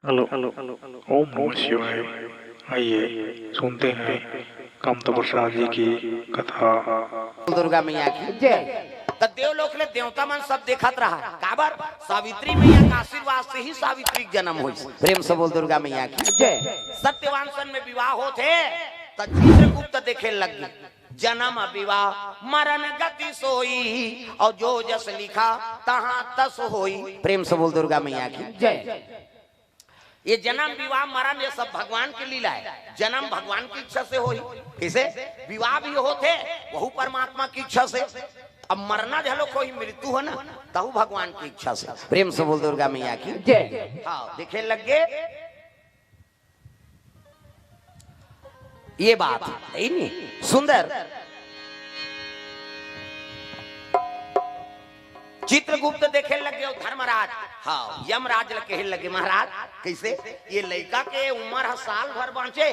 Hello hello hello. ओम नमः शिवाय। आइए सुनते हैं कामता प्रसाद जी की कथा। दुर्गा मैया की जय। तो देवलोक ले देवता मन सब देखत रहा काबर सावित्री मैया का आशीर्वाद से ही सावित्री का जन्म हुई। प्रेम से बोल दुर्गा मैया की जय। सत्यवान सन में विवाह होते तो चित्रगुप्त देखे लगी जन्म विवाह मरण गति सोई और जो जस लिखा तहां तस होई। प्रेम से बोल दुर्गा मैया की जय। ये जन्म विवाह मरण ये सब भगवान की लीला है। जन्म भगवान की इच्छा से होई, इसे विवाह भी होते वहु परमात्मा की इच्छा से। अब मरना झलो कोई मृत्यु हो ना तहु भगवान की इच्छा से। प्रेम से बोल दुर्गा मैया की जय। हाँ देखे लगे ये बात है नहीं सुंदर। चित्रगुप्त देखे लगे धर्मराज हाँ यमराज कहे लगे महाराज कैसे ये लड़का के उम्र साल भर बाँचे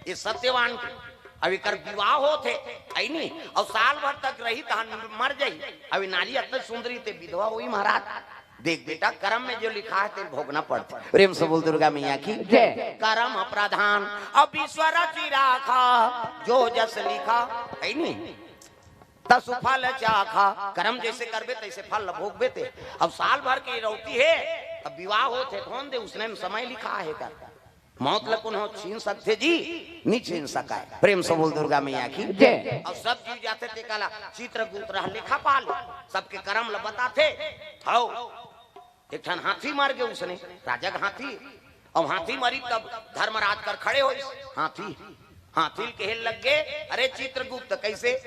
ये सत्यवान के अभी कर विवाह होते है नहीं और साल भर तक रही तो मर जाई। अभी नारी इतनी सुंदरी थे विधवा हुई महाराज। देख बेटा कर्म में जो लिखा है तेरे भोगना पड़ता। प्रेम से बोल दुर्गा मैया की जय। कर्म प्रधान अब ईश्वर चिराखा जो जस लिखा है नहीं तस फल चाखा। कर्म जैसे करबे तैसे फल भोगबे ते। अब साल भर की रौती है अब विवाह होते कौन दे उसने समय लिखा है कर मौत लकुन हो छीन सकते जी नहीं छीन सका है। प्रेम से बोल दुर्गा मैया की जय। और सब जीव जाते थे काला चित्रगुप्त रह लिखा पाल सबके कर्म ल बताते हाउ एक ठन हाथी मार गए उसने राजा का हाथी। अब हाथी मरी तब धर्मराज कर खड़े हो हाथी हाथी कहे लग गए अरे चित्रगुप्त कैसे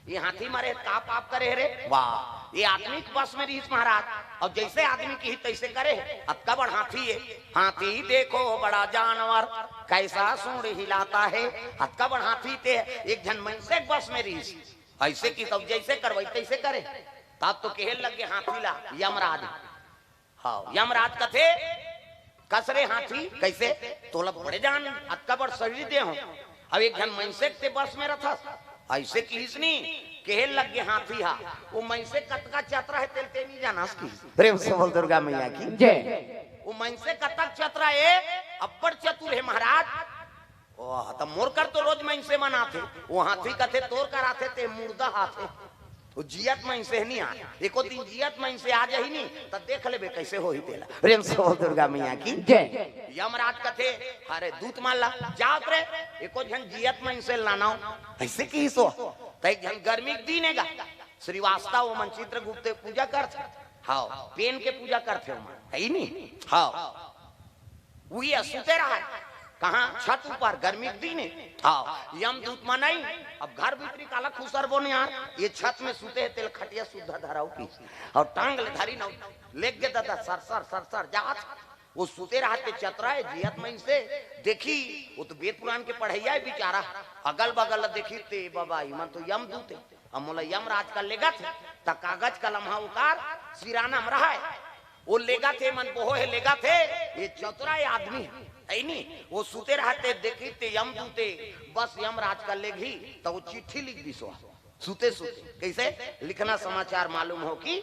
ये हाथी मारे ताप आप करे रे वाह ये आदमी के बस में रही महाराज। और जैसे आदमी की ही तैसे करे अब का बड़ हाथी है। हाथी देखो बड़ा जानवर कैसा सूंड हिलाता है। अब का बड़ हाथी थे एक जन मनसे बस में रही ऐसे की तब जैसे करवाई तैसे करे तब तो कहे लगे हाथी ला यमराज। हाँ यमराज कथे कसरे हाथी कैसे तोला बड़े जान अक्का बड़ शरीर दे हो। अब एक जन मनसे ते बस में रथा ऐसे किसनी कहे लग गए हाथी हा वो मनसे कतका चतरा है तेल ते नहीं जाना की। प्रेम से बोल दुर्गा मैया की जय। वो मनसे कतक चतरा है अब्बड़ चतुर है महाराज। ओह तब मोर कर तो रोज मनसे मनाते वो हाथी कथे तोर कर आते ते मुर्दा हाथे वो जियत में से नहीं आ एको दिन जियत में से आ जाही नहीं तो देख लेबे कैसे होई तेला। प्रेम से बोल दुर्गा मैया की जय। यमराज कथे अरे दूत मान ला जात रे एको जन जियत में से लानाओ ऐसे की सो तई जन गर्मी के दिन हैगा श्रीवास्तव वो मन चित्रगुप्त पूजा करथे हां पेन के पूजा करथे है नहीं हां वही सुते रहा कहाँ छत ऊपर गर्मी के दिन हाँ यमदूत मनाई। अब घर भीतरी काला खुसर बोने यार ये छत में सूते है तेल खटिया सुधा धराओ की और टांग ले धरी ना लेग गए दादा सर जात वो सूते रहते चतरा है जियत में से देखी वो तो वेद पुराण के पढ़ैया है बेचारा अगल बगल देखी ते बाबा मन तो यमदूत है अमोला यमराज का लेगा थे त कागज कलम हा उतार सिराना में रहा है वो लेगा थे मन बोहो है लेगा थे ये चतुरा आदमी है नहीं वो सूते रहते देखी ते यमदूते बस यमराज का लेगी तो वो चिट्ठी लिख दी सो सूते सूते कैसे लिखना समाचार मालूम हो कि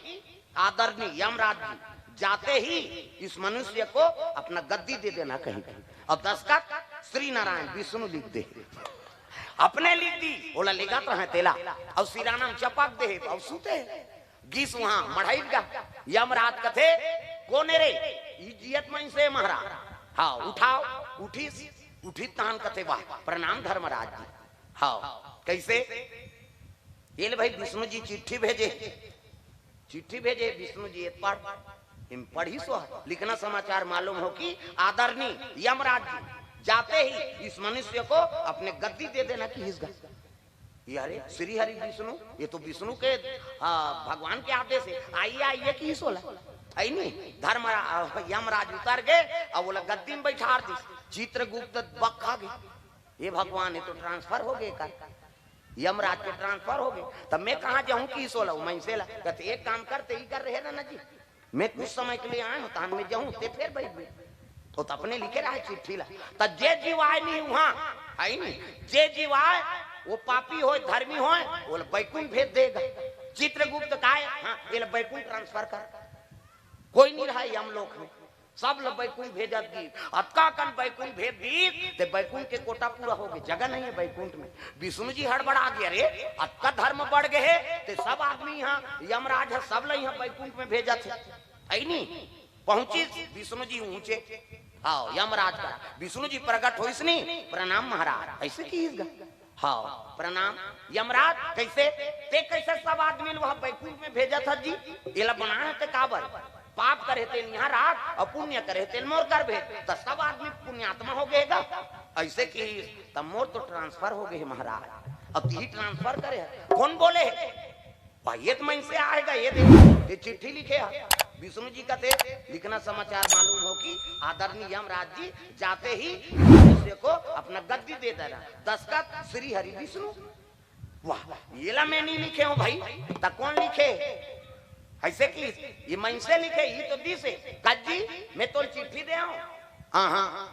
आदरणीय यमराज जी जाते ही इस मनुष्य को अपना गद्दी दे देना कहीं और दस्तखत श्री नारायण विष्णु लिख दे अपने लिख दी बोला लेगा तो है तेला और सिराना चपक दे और सूते गीस वहां मढ़ाई का यमराज कथे कोने रे इज्जत में से महाराज हाँ उठाओ उठी तान कथे वाह प्रणाम धर्मराज जी। हाँ कैसे ये ले भाई विष्णु जी चिट्ठी भेजे विष्णु जी पढ़ी सो लिखना समाचार मालूम हो कि आदरणीय यमराज जी जाते ही इस मनुष्य को अपने गद्दी दे देना कि इसका यारे श्री हरि विष्णु ये तो विष्णु के भगवान के आदेश है आइए कि सोला आई नहीं धर्म यमराज उतर गए और बोला गद्दी में बैठा दी चित्रगुप्त बक्का गए ये भगवान है तो ट्रांसफर हो गए कर यमराज के ट्रांसफर हो गए तब मैं कहाँ जाऊं कि सोला मैं से ला कहते एक काम करते ही कर रहे ना जी मैं कुछ समय के लिए आया हूँ तान में जाऊं ते फिर बैठ गए तो अपने लिखे रहा चिट्ठी ला तब जे जीवाय नहीं वहां आई नहीं जे जीवाय वो पापी हो धर्मी हो बोले बैकुंठ भेज देगा। चित्रगुप्त का हाँ ये बैकुंठ ट्रांसफर कर कोई नहीं रहा यमलोक में सब लोग बैकुंठ भेजत गीत अतका कन बैकुंठ भेज गीत ते बैकुंठ के कोटा पूरा हो गए जगह नहीं है बैकुंठ में। विष्णु जी हड़बड़ा गया रे अतका धर्म बढ़ गए ते सब आदमी यहाँ यमराज है सब लोग यहाँ बैकुंठ में भेजा थे आई नहीं पहुंची विष्णु जी ऊंचे हाँ यमराज का विष्णु जी प्रकट हो इसने प्रणाम महाराज ऐसे की हाँ प्रणाम यमराज कैसे ते कैसे सब आदमी वहां बैकुंठ में भेजा था जी ये बनाए थे काबर पाप करे थे यहाँ रात और पुण्य करे थे मोर कर भेज तो सब आदमी पुण्यात्मा हो गएगा ऐसे की तब मोर तो ट्रांसफर हो गए महाराज अब यही ट्रांसफर करे कौन बोले भाई तो मैं से आएगा ये देख ये चिट्ठी लिखे विष्णु जी का थे लिखना समाचार मालूम हो कि आदरणीय यमराज जी जाते ही मनुष्य को अपना गद्दी दे देना दस्तखत श्री हरि विष्णु वाह ये ला मैं नहीं लिखे हूँ भाई तब कौन लिखे ऐसे की ये मैं से लिखे ये तो दी से कज्जी मैं तो चिट्ठी दे हूँ हाँ हाँ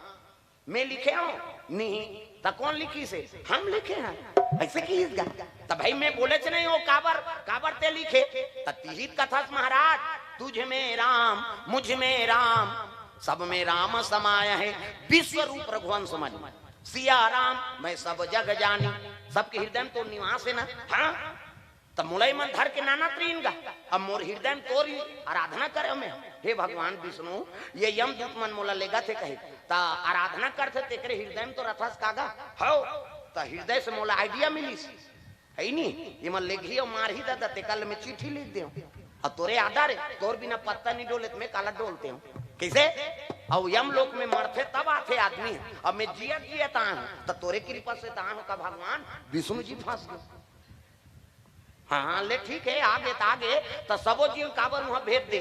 मैं लिखे हूँ नहीं तब कौन लिखी से हम लिखे हैं ऐसे की तब भाई मैं बोले च नहीं हो काबर काबर ते लिखे तीहित कथा महाराज तुझ में राम मुझ में राम सब में राम समाया है विश्व रूप रघुवंश समझ सिया राम मैं सब जग जानी सबके हृदय में तो निवास है ना हाँ तब मुलई मन धर के नाना त्रीन गा अब मोर हृदय में तोरी आराधना करे मैं हे भगवान विष्णु ये यम दूत मन मोला लेगा थे कहे ता आराधना करते तेरे हृदय में तो रथस कागा हो ता हृदय से मोला आइडिया मिली है नहीं ये मन लेगी और मार ही दादा ते कल में चिट्ठी लिख दे और तोरे आधार तोर बिना पत्ता नहीं डोले मैं काला डोलते हूँ कैसे और यम लोक में मरते तब आते आदमी अब मैं जिया जिया ता तो तोरे कृपा से ता का भगवान विष्णु जी फंस गए हाँ ले ठीक है आगे तो सबो जीव काबर वहां भेज दे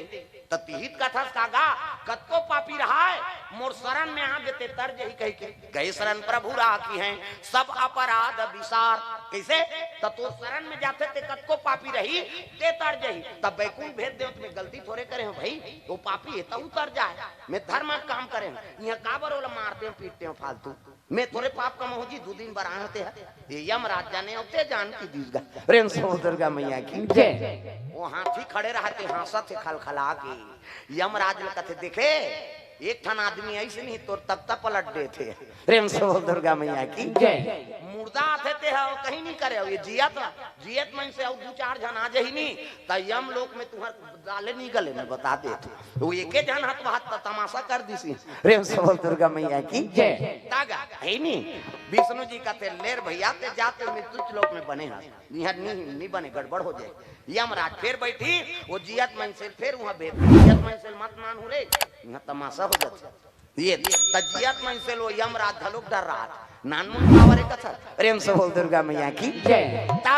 तो तिहित कथा कागा कत्तो पापी रहा है मोर शरण में आगे ते तर्ज ही कह के गए शरण प्रभु राखी हैं सब अपराध विसार कैसे तो तू शरण में जाते ते कत्तो पापी रही ते तर्ज ही तब बैकुंठ भेज दे तुम्हें गलती थोड़े करे हो भाई वो पापी है तो उतर जाए मैं धर्म काम करे यहाँ काबर वाला मारते हो पीटते हो फालतू मैं थोड़े पाप का मोहजी 2 दिन बराए होते हैं ये यमराज जाने होते जान की दीजगा प्रेम से दुर्गा मैया की जय वो हाथी खड़े रहते हासा थे खलखला के यमराज ने कहते देखे एक ठन आदमी ऐसे नहीं तो तख्ता पलट दे थे प्रेम से दुर्गा मैया की जय मुर्दा आते थे कहीं नहीं करे ये जियत मन से 2-4 जन आ जाही नहीं तो यम लोक में तुम्हारे डाले नहीं गले में बता दे वो एक जन हाथ तमाशा कर दी सी प्रेम से दुर्गा मैया की जय तागा है नहीं विष्णु जी का थे लेर भैया ते जाते मृत्यु लोक में बने हैं यहाँ नहीं बने गड़बड़ हो जाए यमराज फिर बैठी वो जियत मन से फिर वहां भेज जियत मन से मत मान हो रे यहाँ तमाशा हो जाता ये तजियत मन से लो यमराज धलुक डर रहा नानमुन पावरे कथा प्रेम से बोल दुर्गा मैया की जय ता